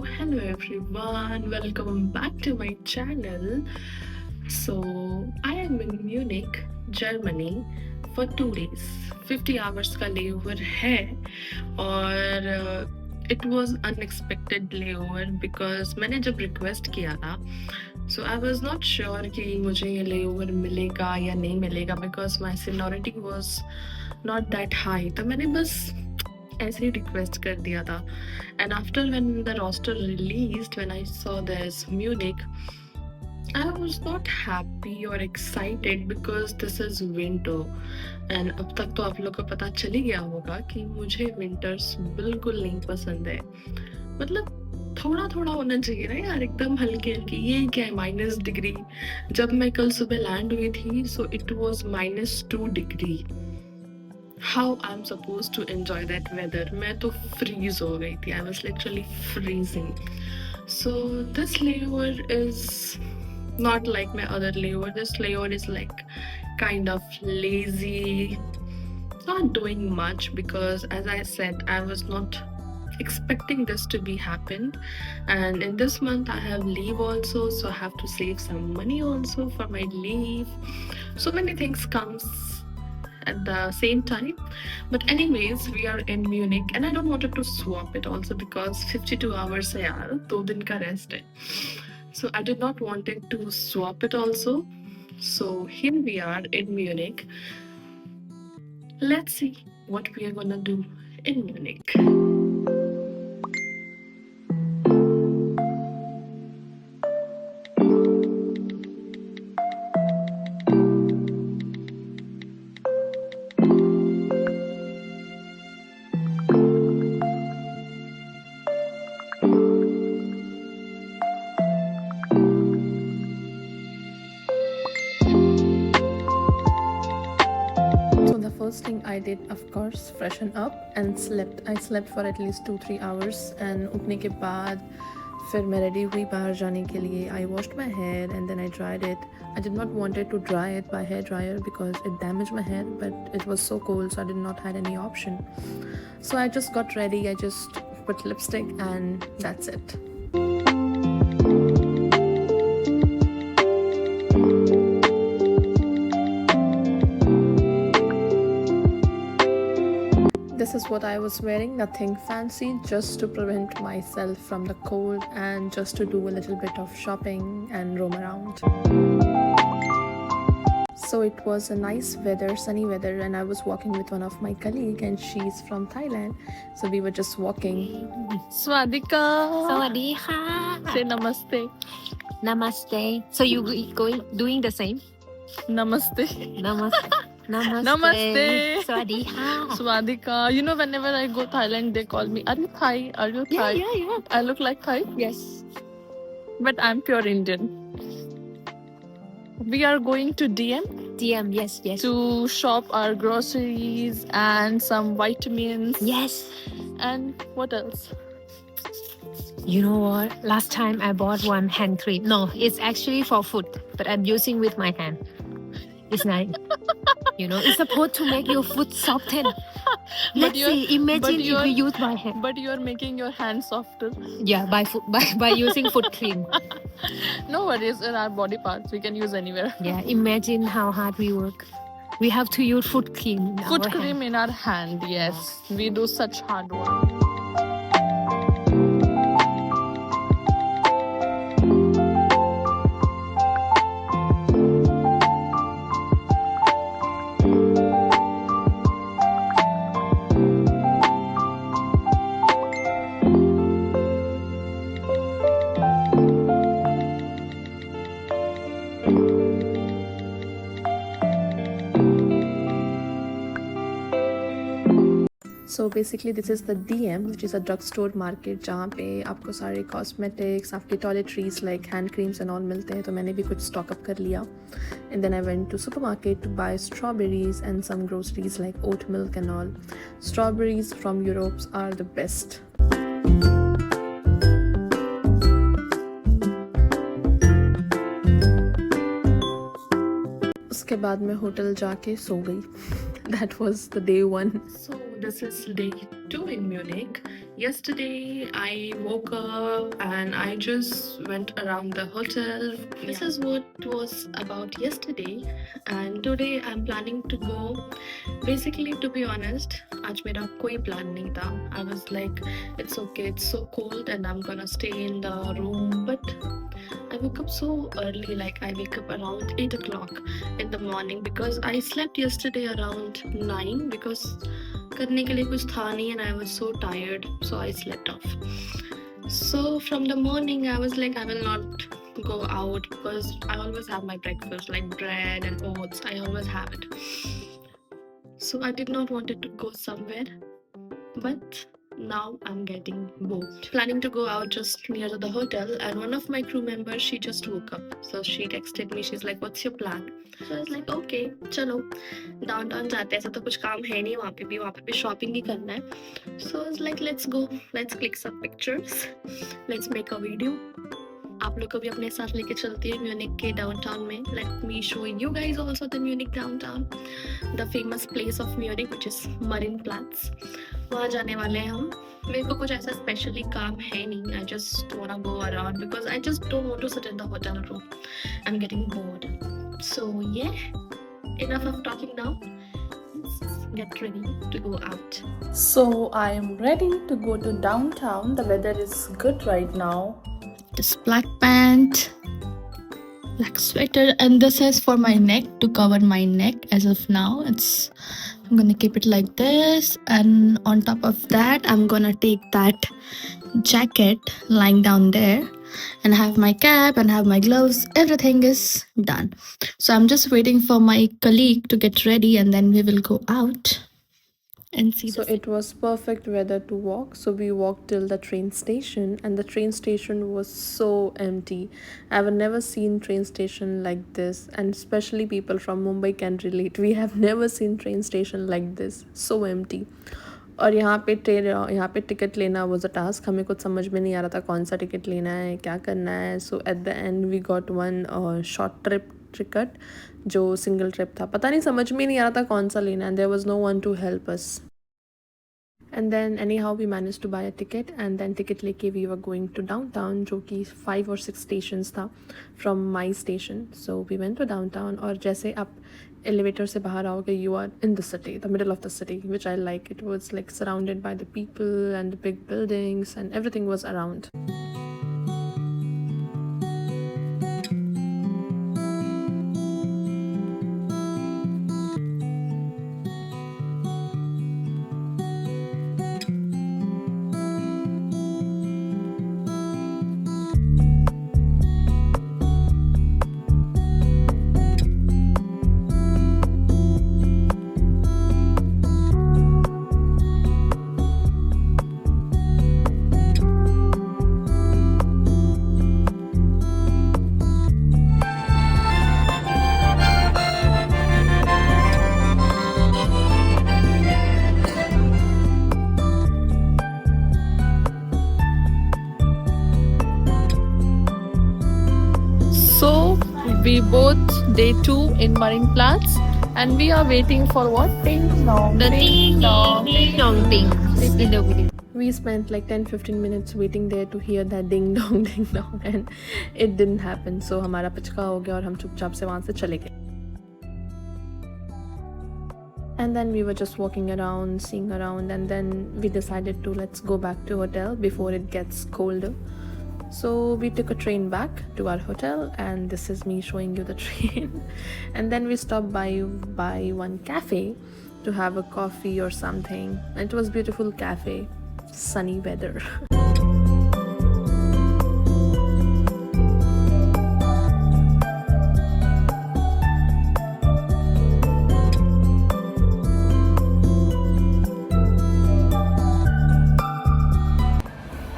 hello everyone, welcome back to my channel. So, I am in Munich, Germany for 2 days. 50 hours का layover है और it was unexpected layover because मैंने जब request किया था so I was not sure कि मुझे ये layover मिलेगा या नहीं मिलेगा because my seniority was not that high. तो मैंने बस ऐसे ही रिक्वेस्ट कर दिया था and after when the roster released when I saw this Munich I was not happy और excited because this is winter and अब तक तो आप लोग को पता चल ही गया होगा कि मुझे विंटर्स बिल्कुल नहीं पसंद है मतलब थोड़ा थोड़ा होना चाहिए ना यार एकदम हल्के हल्के ये क्या है -डिग्री जब मैं कल सुबह लैंड हुई थी so it was -2 degree how I'm supposed to enjoy that weather. मैं तो freeze हो गई थी. I was literally freezing. So this layover is not like my other layover. This layover is like kind of lazy, not doing much because as I said, I was not expecting this to be happen and in this month I have leave also so I have to save some money also for my leave so many things comes at the same time. But anyways, we are in Munich and I don't wanted to swap it also because 52 hours है यार 2 दिन का rest है. So I did not wanted to swap it also. So here we are in Munich. Let's see what we are gonna do in Munich. First thing I did, of course, freshen up and slept. I slept for at least 2-3 hours and उठने के बाद फिर मैं ready हुई बाहर जाने के लिए. I washed my hair and then I dried it. I did not wanted to dry it by hair dryer because it damaged my hair, but it was so cold so I did not had any option. So I just got ready. I just put lipstick and that's it. This is what I was wearing, nothing fancy, just to prevent myself from the cold and just to do a little bit of shopping and roam around. So it was a nice weather, sunny weather, and I was walking with one of my colleagues and she's from Thailand. So we were just walking. Swadika! สวัสดีค่ะ Say namaste. Namaste. So you doing the same? Namaste. Namaste. Namaste. Namaste. สวัสดีค่ะ Swadika. You know, whenever I go Thailand, they call me, are you Thai? Are you Thai? Yeah. I look like Thai? Yes. But I'm pure Indian. We are going to DM DM. Yes. to shop our groceries and some vitamins. Yes. And what else? You know what? Last time I bought one hand cream. No, it's actually for foot, but I'm using with my hand. It's nice. You know, it's supposed to make your foot soften. Let's see. Imagine if you use my hand. But you're making your hands softer. Yeah, by using foot cream. No worries, in our body parts, we can use anywhere. Yeah, imagine how hard we work. We have to use foot cream. In Foot our cream hand. in our hand, yes. We do such hard work. So basically this is the DM, which is a drugstore market जहाँ पे आपको सारे cosmetics, आपके toiletries like hand creams and all मिलते हैं. तो मैंने भी कुछ stock up कर लिया. And then I went to supermarket to buy strawberries and some groceries like oat milk and all. Strawberries from Europe are the best. उसके बाद मैं होटल जाके सो गई. That was the day 1. So this is day 2 in Munich. Yesterday, I woke up and I just went around the hotel. This is what was about yesterday, and today I'm planning to go. Basically, to be honest, आज मेरा कोई plan नहीं था. I was like, it's okay, it's so cold, and I'm gonna stay in the room. But I woke up so early, like I wake up around 8 o'clock in the morning because I slept yesterday around 9 because करने के लिए कुछ था नहीं and I was so tired, so I slept off. So from the morning I was like I will not go out because I always have my breakfast like bread and oats. I always have it. So I did not wanted to go somewhere, but now I'm getting bored. Planning to go out just near the hotel, and one of my crew members, she just woke up. So she texted me, she's like, what's your plan? So I was like, okay, चलो downtown जाते हैं, ऐसा तो कुछ काम है नहीं वहाँ पे भी शॉपिंग ही करना है. So I was like, let's go, let's click some pictures, let's make a video. आप लोग को भी अपने साथ लेके चलती है म्यूनिक के डाउनटाउन में. Let me show you guys also the Munich downtown, the famous place of Munich which is marine plates. वहाँ जाने वाले हैं हम. मेरे को कुछ ऐसा स्पेशली काम है नहीं. I just want to go around because I just don't want to sit in the hotel room. I am getting bored. So ये enough of talking now. Let's get ready to go out. So I am ready to go to downtown. The weather is good right now. This black pant, black sweater, and this is for my neck, to cover my neck. As of now, I'm gonna keep it like this, and on top of that I'm gonna take that jacket lying down there and have my cap and have my gloves. Everything is done, so I'm just waiting for my colleague to get ready and then we will go out and see. So it was perfect weather to walk. So we walked till the train station, and the train station was so empty. I've never seen train station like this, and especially people from Mumbai can relate. We have never seen train station like this, so empty. और यहाँ पे ticket लेना was a task. हमें कुछ समझ में नहीं आ रहा था कौन सा टिकट लेना है, क्या करना है. So at the end we got one short trip ticket जो सिंगल ट्रिप था. पता नहीं, समझ में नहीं आ रहा था कौन सा लेना है. There was no one to help us. And then anyhow we managed to buy a ticket, and then ticket लेके we were going to downtown, जो कि 5 or 6 stations था from my station. So we went to downtown, और जैसे आप elevator से बाहर आओगे you are in the city, the middle of the city, which I like. It was like surrounded by the people and the big buildings, and everything was around. So we both day 2 in Marine Plats, and we are waiting for what? Ding dong. The ding dong ding in the video. We spent like 10-15 minutes waiting there to hear that ding dong, and it didn't happen. So हमारा पचका हो गया और हम चुपचाप से वहाँ से चले गए. And then we were just walking around, seeing around, and then we decided to let's go back to hotel before it gets colder. So we took a train back to our hotel, and this is me showing you the train. And then we stopped by one cafe to have a coffee or something. It was beautiful cafe, sunny weather.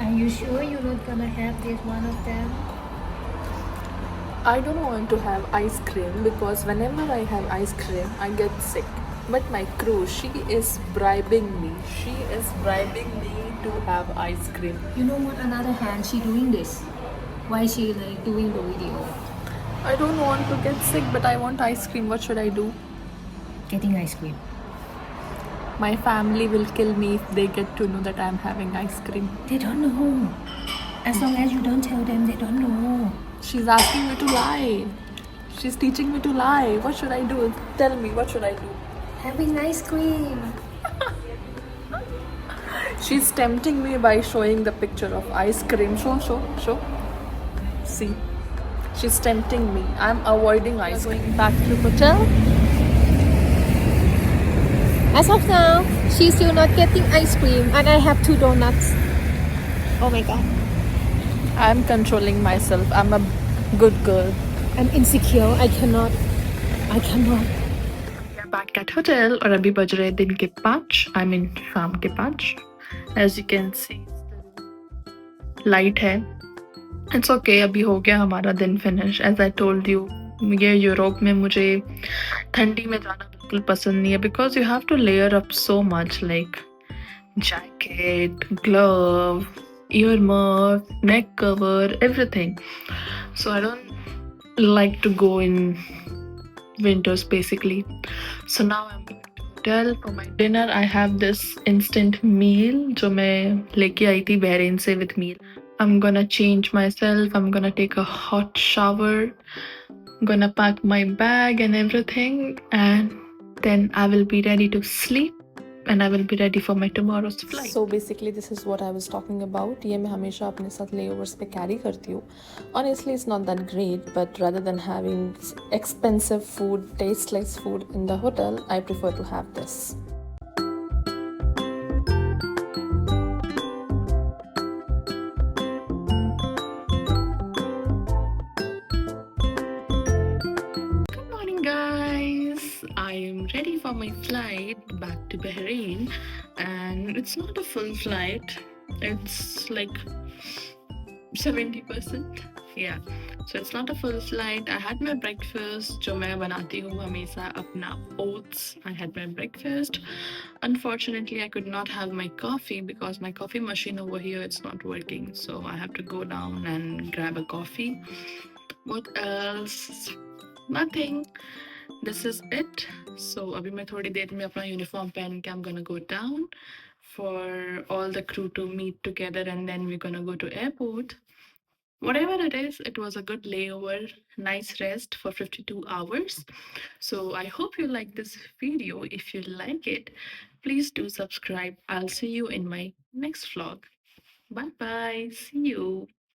Are you sure you're not gonna have this one of them? I don't want to have ice cream because whenever I have ice cream, I get sick. But my crew, she is bribing me. She is bribing me to have ice cream. You know what? Another hand, she doing this. Why she like doing the video? I don't want to get sick, but I want ice cream. What should I do? Getting ice cream. My family will kill me if they get to know that I'm having ice cream. They don't know. As long as you don't tell them, they don't know. She's asking me to lie. She's teaching me to lie. What should I do? Tell me, what should I do? Having ice cream. She's tempting me by showing the picture of ice cream. Show. See, she's tempting me. I'm avoiding ice cream. Going back to hotel. As of now, she's still not getting ice cream, and I have 2 donuts. Oh my god. I'm controlling myself. I'm a good girl. I'm insecure. I cannot. Back at hotel और अभी बज रहे दिन के 5 I mean शाम के 5 as you can see light है it's okay अभी हो गया हमारा दिन finish as I told you ये यूरोप में मुझे ठंडी में जाना बिल्कुल पसंद नहीं है because you have to layer up so much like jacket glove ear muff neck cover everything so I don't like to go in winters basically so now I'm going to hotel for my dinner I have this instant meal जो मैं लेके आई थी Bahrain से with meal I'm gonna change myself I'm gonna take a hot shower I'm gonna pack my bag and everything and then I will be ready to sleep and I will be ready for my tomorrow's flight. So basically this is what I was talking about. ये मैं हमेशा अपने साथ layovers पे carry करती हूँ. Honestly it's not that great but rather than having expensive food, tasteless food in the hotel, I prefer to have this. Good morning guys. I am ready for my flight back to Bahrain and it's not a full flight. It's like 70%. Yeah. So it's not a full flight. I had my breakfast. जो मैं बनाती हूँ हमेशा अपना oats. I had my breakfast. Unfortunately, I could not have my coffee because my coffee machine over here it's not working. So I have to go down and grab a coffee. What else? Nothing. This is it. So अभी मैं थोड़ी देर में अपना uniform पहन के I'm gonna go down for all the crew to meet together and then we're gonna go to airport. Whatever it is, it was a good layover, nice rest for 52 hours. So I hope you like this video. If you like it, please do subscribe. I'll see you in my next vlog. Bye bye. See you.